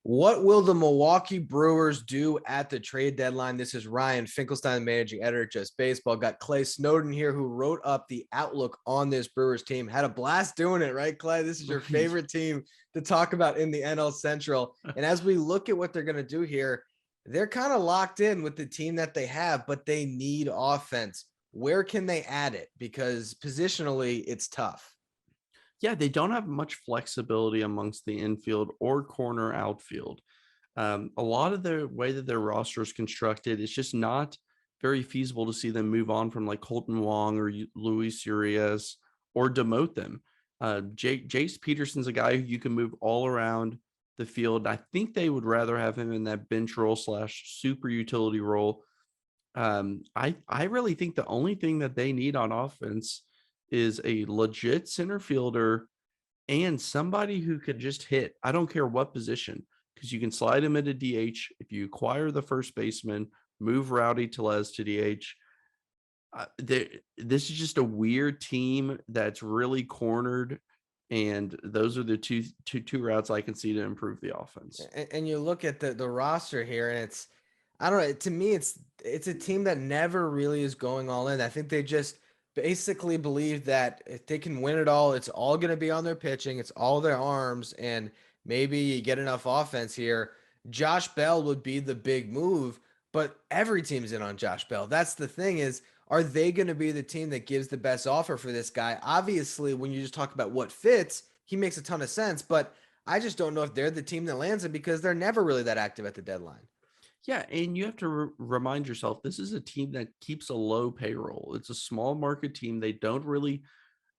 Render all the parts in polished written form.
What will the Milwaukee Brewers do at the trade deadline? This is Ryan Finkelstein, managing editor at Just Baseball. Got Clay Snowden here, who wrote up the outlook on this Brewers team. Had a blast doing it, right, Clay? This is your favorite team to talk about in the NL Central. And as we look at what they're going to do here, they're kind of locked in with the team that they have, but they need offense. Where can they add it? Because positionally, it's tough. Yeah, they don't have much flexibility amongst the infield or corner outfield. A lot of the way that their roster is constructed, it's just not very feasible to see them move on from like Colton Wong or Luis Urias or demote them. Jace Peterson's a guy who you can move all around the field. I think they would rather have him in that bench role / super utility role. I really think the only thing that they need on offense is a legit center fielder and somebody who could just hit. I don't care what position, because you can slide him into DH. If you acquire the first baseman, move Rowdy Tellez to DH. This is just a weird team that's really cornered, and those are the two routes I can see to improve the offense. And you look at the roster here, and it's, I don't know, to me, it's a team that never really is going all in. I think they just basically believe that if they can win it all, it's all going to be on their pitching, it's all their arms, and maybe you get enough offense here. Josh Bell would be the big move, but every team's in on Josh Bell. That's the thing is, are they going to be the team that gives the best offer for this guy? Obviously, when you just talk about what fits, he makes a ton of sense, but I just don't know if they're the team that lands him because they're never really that active at the deadline. Yeah, and you have to remind yourself, this is a team that keeps a low payroll. It's a small market team. They don't really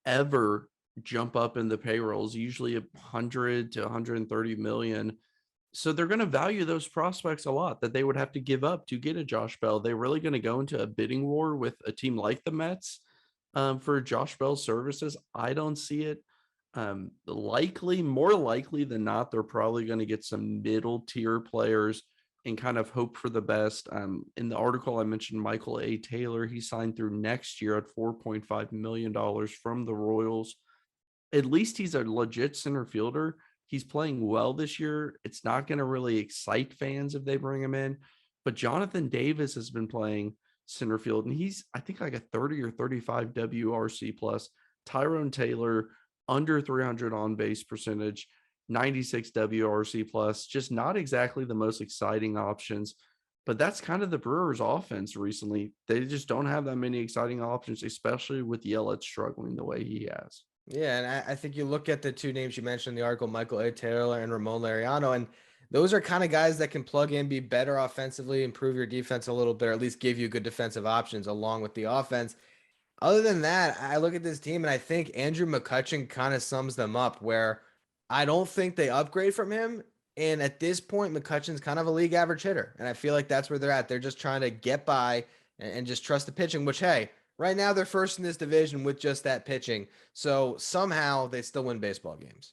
ever jump up in the payrolls, usually 100 to 130 million. So they're going to value those prospects a lot that they would have to give up to get a Josh Bell. They're really going to go into a bidding war with a team like the Mets for Josh Bell's services. I don't see it. More likely than not, they're probably going to get some middle tier players and kind of hope for the best. In the article, I mentioned Michael A. Taylor. He signed through next year at $4.5 million from the Royals. At least he's a legit center fielder. He's playing well this year. It's not going to really excite fans if they bring him in, but Jonathan Davis has been playing center field, and he's, I think, like a 30 or 35 WRC plus. Tyrone Taylor, under 300 on base percentage, 96 WRC plus, just not exactly the most exciting options. But that's kind of the Brewers offense recently. They just don't have that many exciting options, especially with Yelich struggling the way he has. Yeah, and I think you look at the two names you mentioned in the article, Michael A. Taylor and Ramon Laureno, and those are kind of guys that can plug in, be better offensively, improve your defense a little bit, or at least give you good defensive options along with the offense. Other than that, I look at this team and I think Andrew McCutchen kind of sums them up, where I don't think they upgrade from him. And at this point, McCutchen's kind of a league average hitter. And I feel like that's where they're at. They're just trying to get by and just trust the pitching, which, hey, right now they're first in this division with just that pitching. So somehow they still win baseball games.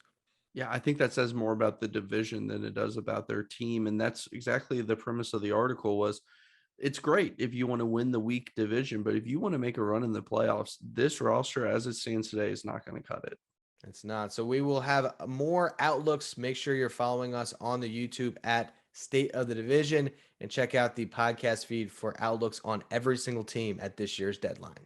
Yeah, I think that says more about the division than it does about their team. And that's exactly the premise of the article. Was it's great if you want to win the weak division, but if you want to make a run in the playoffs, this roster as it stands today is not going to cut it. It's not. So we will have more outlooks. Make sure you're following us on the YouTube at State of the Division and check out the podcast feed for outlooks on every single team at this year's deadline.